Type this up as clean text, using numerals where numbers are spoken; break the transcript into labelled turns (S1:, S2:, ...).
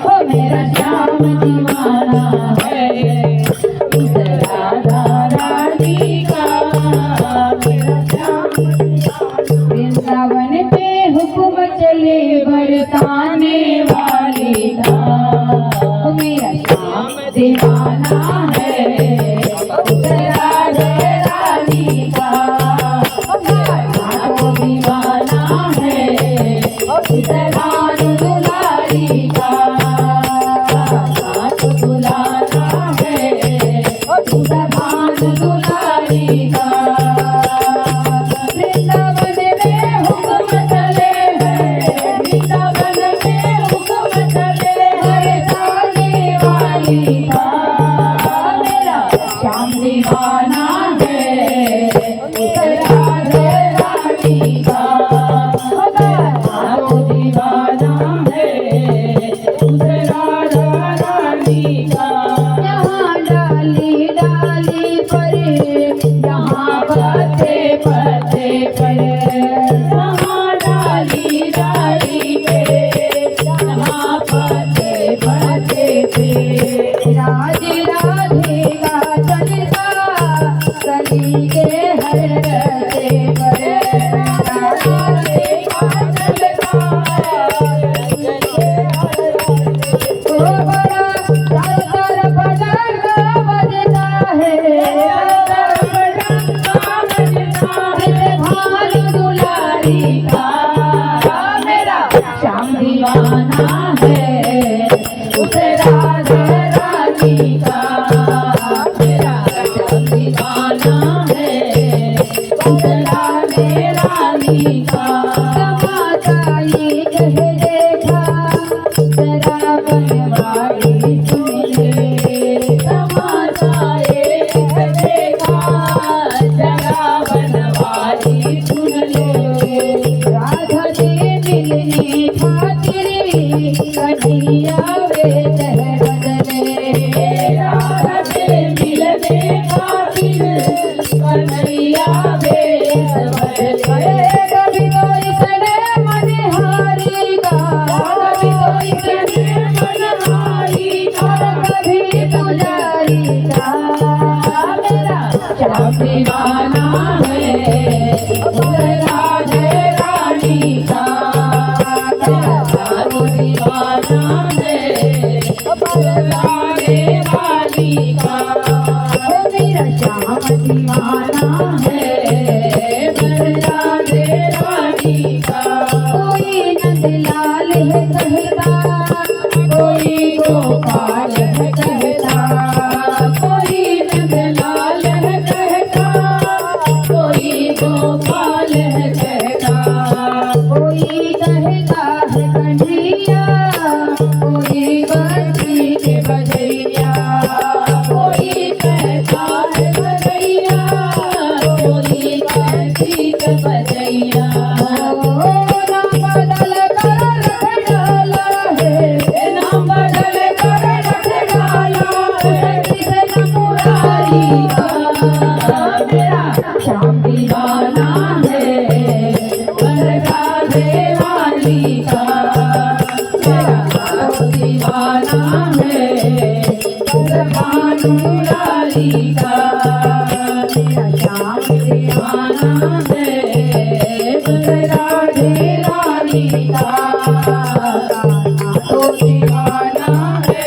S1: ओ मेरा श्याम दीवाना है उस राधा रानी का। मेरा श्याम वृंदावन पे हुक्म चले बरसाने वाले का। ओ मेरा श्याम दीवाना है उस राधा रानी का। ओ मेरा दीवाना है उस रानी दुलारी का। दुलारा है उस रानी दुलारी का। वृंदावन में हुक्म चले हैं, वृंदावन में हुक्म चले बरसाने वाली का। मेरा श्याम दीवाना है उस राधे रानी का। ओ दीवाना है उस राधा रानी का। यहाँ डाली डाली पर, यहाँ पत्ते पत्ते पर, यहाँ डाली डाली पे, यहाँ पत्ते पत्ते पे। राधे राधे का चलता कली के हर रस्ते पर। राधे का चलता कली के हर रस्ते पर। ओ बड़ा सर बजता बजता है, भानु दुलारी का। मेरा श्याम दीवाना है उस राधे रानी का। मेरा श्याम दीवाना है उस राधे रानी का। तमाशा ये कह देखा जरा बनवारी सुन ले। तमाशा ये कह देखा जरा बनवारी सुन ले। राधा से मिलने खातिर कन्हैया वे तह बदले। राधा से मिलने खातिर कन्हैया वे तह बदले। कभी कोई करे मनहारी का, कभी कोई करे मनहारी का, कभी पुजारी का। मेरा श्याम दीवाना है उस राधे रानी का। मेरा श्याम दीवाना है उस राधे रानी का। मेरा श्याम दीवाना है उस राधे रानी का। कोई नंदलाल है कहता, कोई गोपाल है कहता, कोई नंदलाल है कहता, कोई गोपाल है कहता। कोई कहता है कन्हैया, कोई बंसी के बजैया। कोई कहता है बजैया, कोई बंसी के बजैया। नाम बदल कर रख डाला है, नाम बदल कर रख डाला है कृष्ण मुरारी का। मेरा श्याम दीवाना है उस राधे वाली का। मेरा दीवाना है उस भानु लाली का। मेरा श्याम दीवाना है उस राधे रानी का। तो दीवाना है